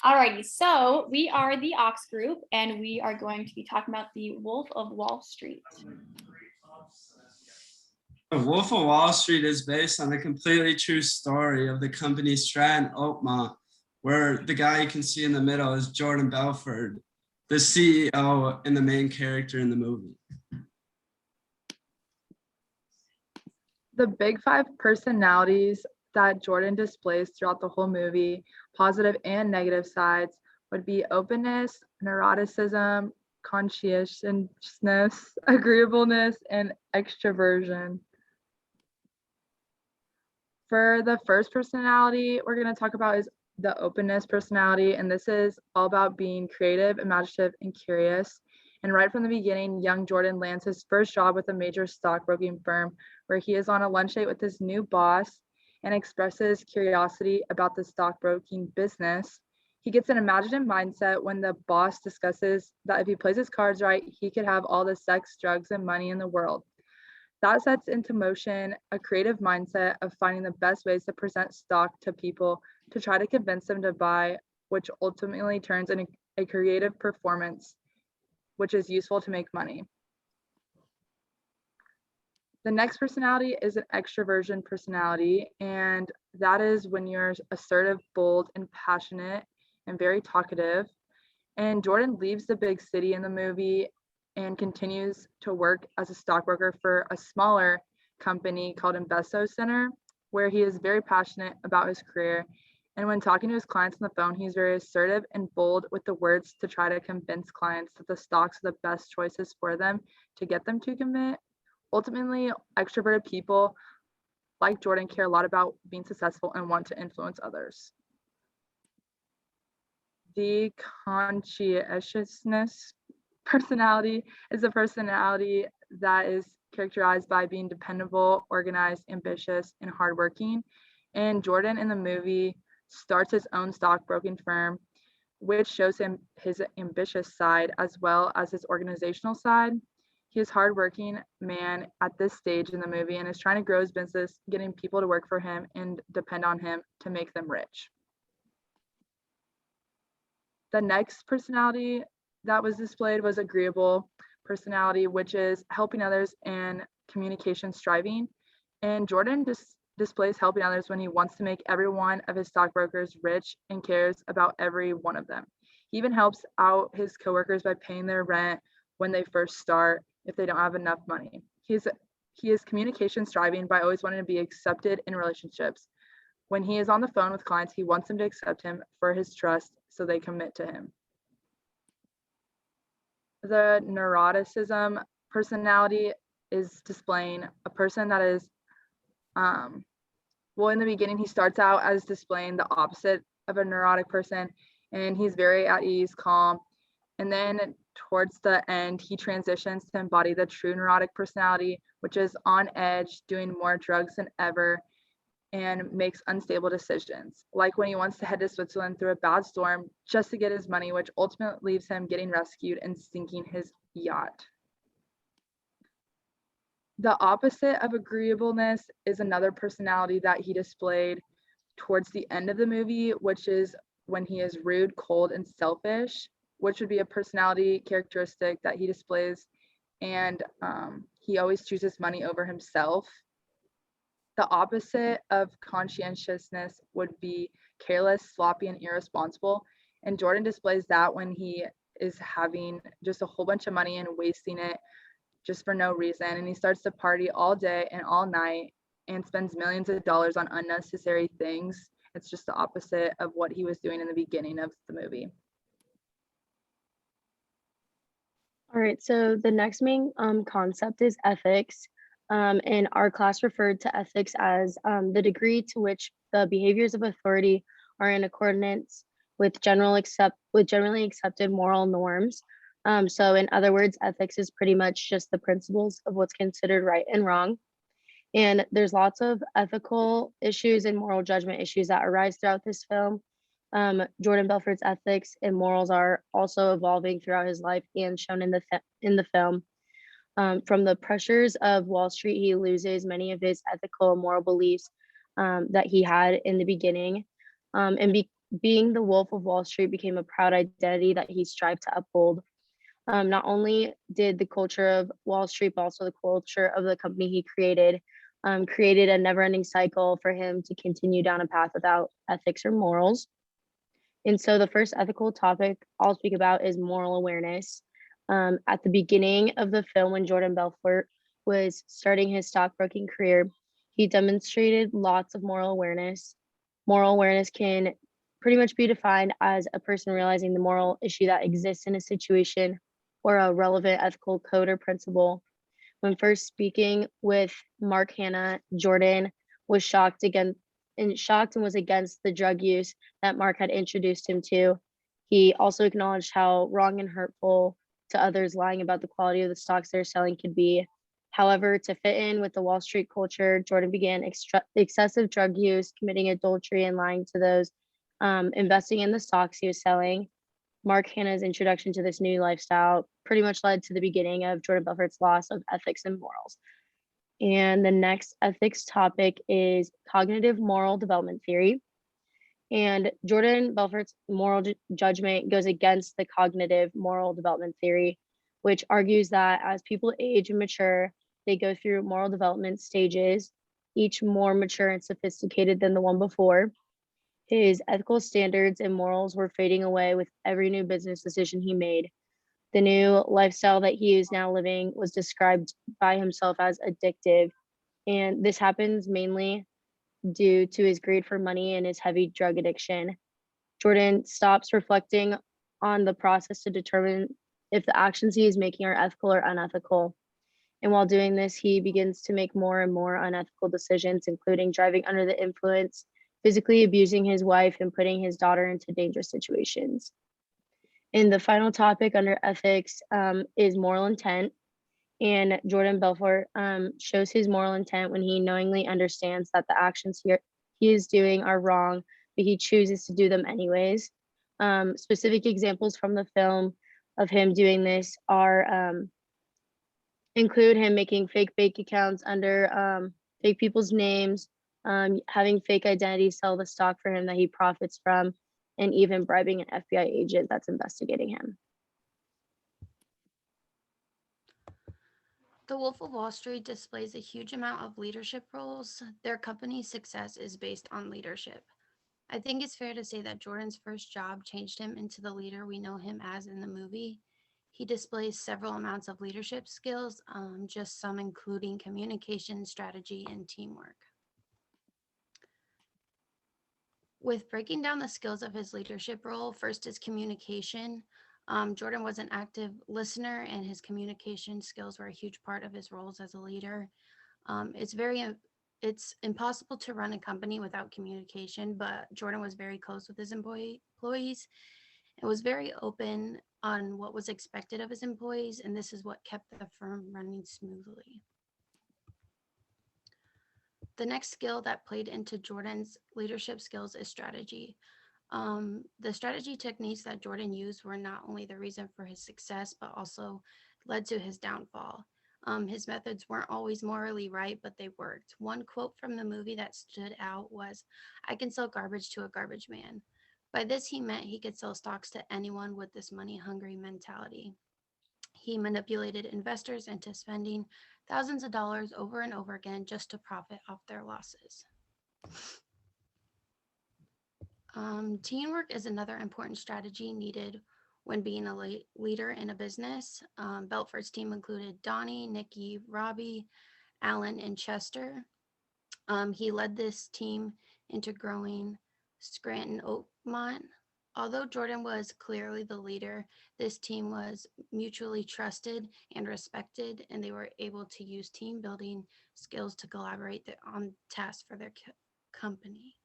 Alrighty, so we are the Ox Group, and we are going to be talking about the Wolf of Wall Street. The Wolf of Wall Street is based on a completely true story of the company Stratton Oakmont, where the guy you can see in the middle is Jordan Belfort, the CEO and the main character in the movie. The big five personalities that Jordan displays throughout the whole movie, positive and negative sides, would be openness, neuroticism, conscientiousness, agreeableness, and extroversion. For the first personality we're going to talk about is the openness personality, and this is all about being creative, imaginative, and curious. And right from the beginning, young Jordan lands his first job with a major stockbroking firm, where he is on a lunch date with his new boss and expresses curiosity about the stockbroking business. He gets an imaginative mindset when the boss discusses that if he plays his cards right, he could have all the sex, drugs, and money in the world. That sets into motion a creative mindset of finding the best ways to present stock to people to try to convince them to buy, which ultimately turns into a creative performance, which is useful to make money. The next personality is an extroversion personality, and that is when you're assertive, bold, and passionate, and very talkative. And Jordan leaves the big city in the movie and continues to work as a stockbroker for a smaller company called Investo Center, where he is very passionate about his career. And when talking to his clients on the phone, he's very assertive and bold with the words to try to convince clients that the stocks are the best choices for them to get them to commit. Ultimately, extroverted people like Jordan care a lot about being successful and want to influence others. The conscientiousness personality is a personality that is characterized by being dependable, organized, ambitious, and hardworking. And Jordan in the movie starts his own stockbroking firm, which shows him his ambitious side as well as his organizational side. He is a hardworking man at this stage in the movie and is trying to grow his business, getting people to work for him and depend on him to make them rich. The next personality that was displayed was agreeable personality, which is helping others and communication striving. And Jordan displays helping others when he wants to make every one of his stockbrokers rich and cares about every one of them. He even helps out his coworkers by paying their rent when they first start if they don't have enough money. He is communication striving by always wanting to be accepted in relationships. When he is on the phone with clients, he wants them to accept him for his trust so they commit to him. The neuroticism personality is displaying a person that is, well, in the beginning, he starts out as displaying the opposite of a neurotic person, and he's very at ease, calm. And then towards the end, he transitions to embody the true neurotic personality, which is on edge, doing more drugs than ever, and makes unstable decisions. Like when he wants to head to Switzerland through a bad storm just to get his money, which ultimately leaves him getting rescued and sinking his yacht. The opposite of agreeableness is another personality that he displayed towards the end of the movie, which is when he is rude, cold, and selfish, which would be a personality characteristic that he displays, and he always chooses money over himself. The opposite of conscientiousness would be careless, sloppy, and irresponsible. And Jordan displays that when he is having just a whole bunch of money and wasting it just for no reason. And he starts to party all day and all night and spends millions of dollars on unnecessary things. It's just the opposite of what he was doing in the beginning of the movie. All right, so the next main concept is ethics. And our class referred to ethics as the degree to which the behaviors of authority are in accordance with generally accepted moral norms. So in other words, ethics is pretty much just the principles of what's considered right and wrong. And there's lots of ethical issues and moral judgment issues that arise throughout this film. Jordan Belfort's ethics and morals are also evolving throughout his life and shown in the film. From the pressures of Wall Street, he loses many of his ethical and moral beliefs that he had in the beginning. And being the Wolf of Wall Street became a proud identity that he strived to uphold. Not only did the culture of Wall Street, but also the culture of the company he created, created a never-ending cycle for him to continue down a path without ethics or morals. And so the first ethical topic I'll speak about is moral awareness. At the beginning of the film, when Jordan Belfort was starting his stockbroking career, he demonstrated lots of moral awareness. Moral awareness can pretty much be defined as a person realizing the moral issue that exists in a situation or a relevant ethical code or principle. When first speaking with Mark Hanna, Jordan was shocked and was against the drug use that Mark had introduced him to. He also acknowledged how wrong and hurtful to others lying about the quality of the stocks they're selling could be. However, to fit in with the Wall Street culture, Jordan began excessive drug use, committing adultery, and lying to those investing in the stocks he was selling. Mark Hanna's introduction to this new lifestyle pretty much led to the beginning of Jordan Belfort's loss of ethics and morals. And the next ethics topic is cognitive moral development theory. And Jordan Belfort's moral judgment goes against the cognitive moral development theory, which argues that as people age and mature, they go through moral development stages, each more mature and sophisticated than the one before. His ethical standards and morals were fading away with every new business decision he made. The new lifestyle that he is now living was described by himself as addictive, and this happens mainly due to his greed for money and his heavy drug addiction. Jordan stops reflecting on the process to determine if the actions he is making are ethical or unethical. And while doing this, he begins to make more and more unethical decisions, including driving under the influence, physically abusing his wife, and putting his daughter into dangerous situations. And the final topic under ethics is moral intent. And Jordan Belfort shows his moral intent when he knowingly understands that the actions he is doing are wrong, but he chooses to do them anyways. Specific examples from the film of him doing this are include him making fake bank accounts under fake people's names, having fake identities sell the stock for him that he profits from, and even bribing an FBI agent that's investigating him. The Wolf of Wall Street displays a huge amount of leadership roles. Their company's success is based on leadership. I think it's fair to say that Jordan's first job changed him into the leader we know him as in the movie. He displays several amounts of leadership skills, just some including communication, strategy, and teamwork. With breaking down the skills of his leadership role, first is communication. Jordan was an active listener, and his communication skills were a huge part of his roles as a leader. It's impossible to run a company without communication, but Jordan was very close with his employees and was very open on what was expected of his employees, and this is what kept the firm running smoothly. The next skill that played into Jordan's leadership skills is strategy. The strategy techniques that Jordan used were not only the reason for his success, but also led to his downfall. His methods weren't always morally right, but they worked. One quote from the movie that stood out was, "I can sell garbage to a garbage man." By this, he meant he could sell stocks to anyone with this money-hungry mentality. He manipulated investors into spending thousands of dollars over and over again just to profit off their losses. Teamwork is another important strategy needed when being a leader in a business. Belfort's team included Donnie, Nikki, Robbie, Alan, and Chester. He led this team into growing Scranton Oakmont. Although Jordan was clearly the leader, this team was mutually trusted and respected, and they were able to use team building skills to collaborate on tasks for their company.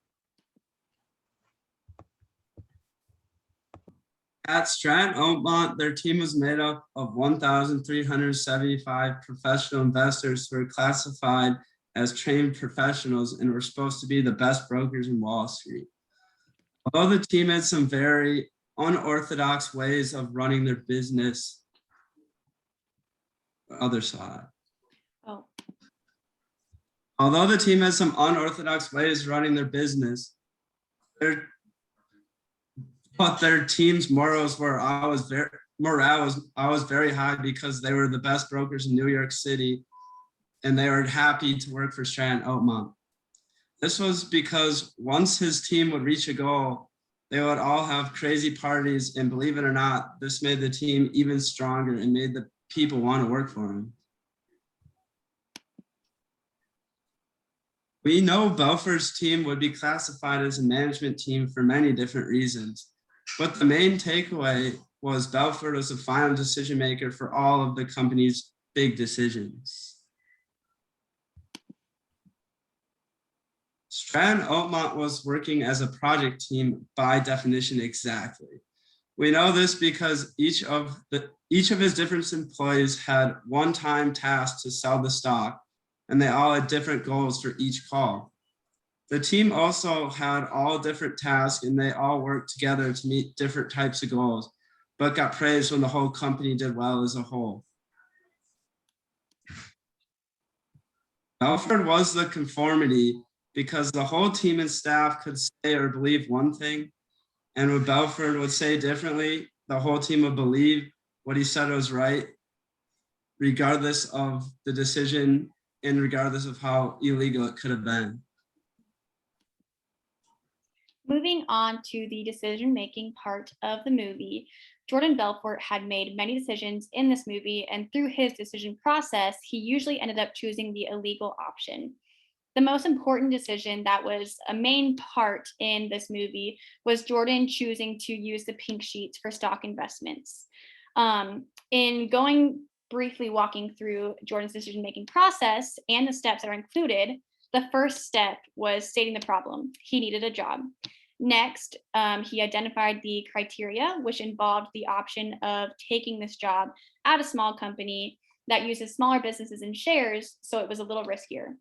At Stratton Oakmont, their team was made up of 1,375 professional investors who were classified as trained professionals and were supposed to be the best brokers in Wall Street. Although the team had some very unorthodox ways of running their business, other side. Oh, Although the team had some unorthodox ways of running their business, but their team's morals were always very high because they were the best brokers in New York City, and they were happy to work for Stratton Oakmont. This was because once his team would reach a goal, they would all have crazy parties, and believe it or not, this made the team even stronger and made the people want to work for him. We know Belford's team would be classified as a management team for many different reasons, but the main takeaway was Belford was the final decision maker for all of the company's big decisions. Stratton Oakmont was working as a project team by definition exactly. We know this because each of his different employees had one-time tasks to sell the stock, and they all had different goals for each call. The team also had all different tasks, and they all worked together to meet different types of goals, but got praised when the whole company did well as a whole. Belford was the conformity because the whole team and staff could say or believe one thing, and when Belford would say differently, the whole team would believe what he said was right, regardless of the decision and regardless of how illegal it could have been. Moving on to the decision-making part of the movie, Jordan Belfort had made many decisions in this movie, and through his decision process, he usually ended up choosing the illegal option. The most important decision that was a main part in this movie was Jordan choosing to use the pink sheets for stock investments. In briefly walking through Jordan's decision-making process and the steps that are included, the first step was stating the problem. He needed a job. Next, he identified the criteria, which involved the option of taking this job at a small company that uses smaller businesses and shares, so it was a little riskier.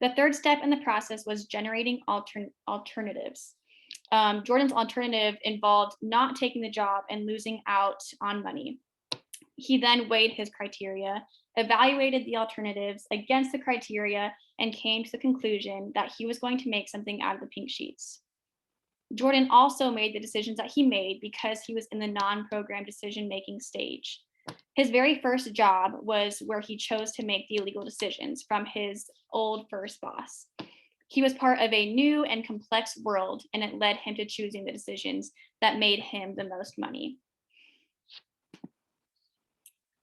The third step in the process was generating alternatives. Jordan's alternative involved not taking the job and losing out on money. He then weighed his criteria, evaluated the alternatives against the criteria, and came to the conclusion that he was going to make something out of the pink sheets. Jordan also made the decisions that he made because he was in the non-program decision-making stage. His very first job was where he chose to make the illegal decisions from his old first boss. He was part of a new and complex world, and it led him to choosing the decisions that made him the most money.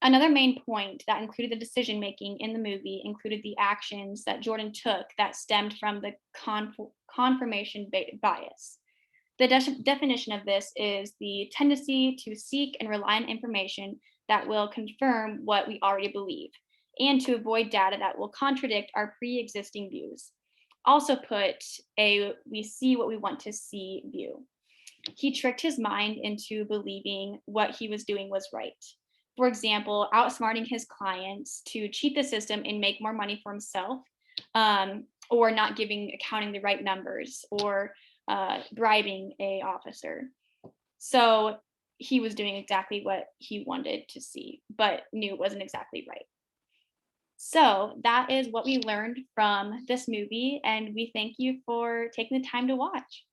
Another main point that included the decision-making in the movie included the actions that Jordan took that stemmed from the confirmation bias. The definition of this is the tendency to seek and rely on information that will confirm what we already believe, and to avoid data that will contradict our pre-existing views. Also put, a we see what we want to see view. He tricked his mind into believing what he was doing was right. For example, outsmarting his clients to cheat the system and make more money for himself, or not giving accounting the right numbers, or bribing an officer. So he was doing exactly what he wanted to see, but knew it wasn't exactly right. So that is what we learned from this movie, and we thank you for taking the time to watch.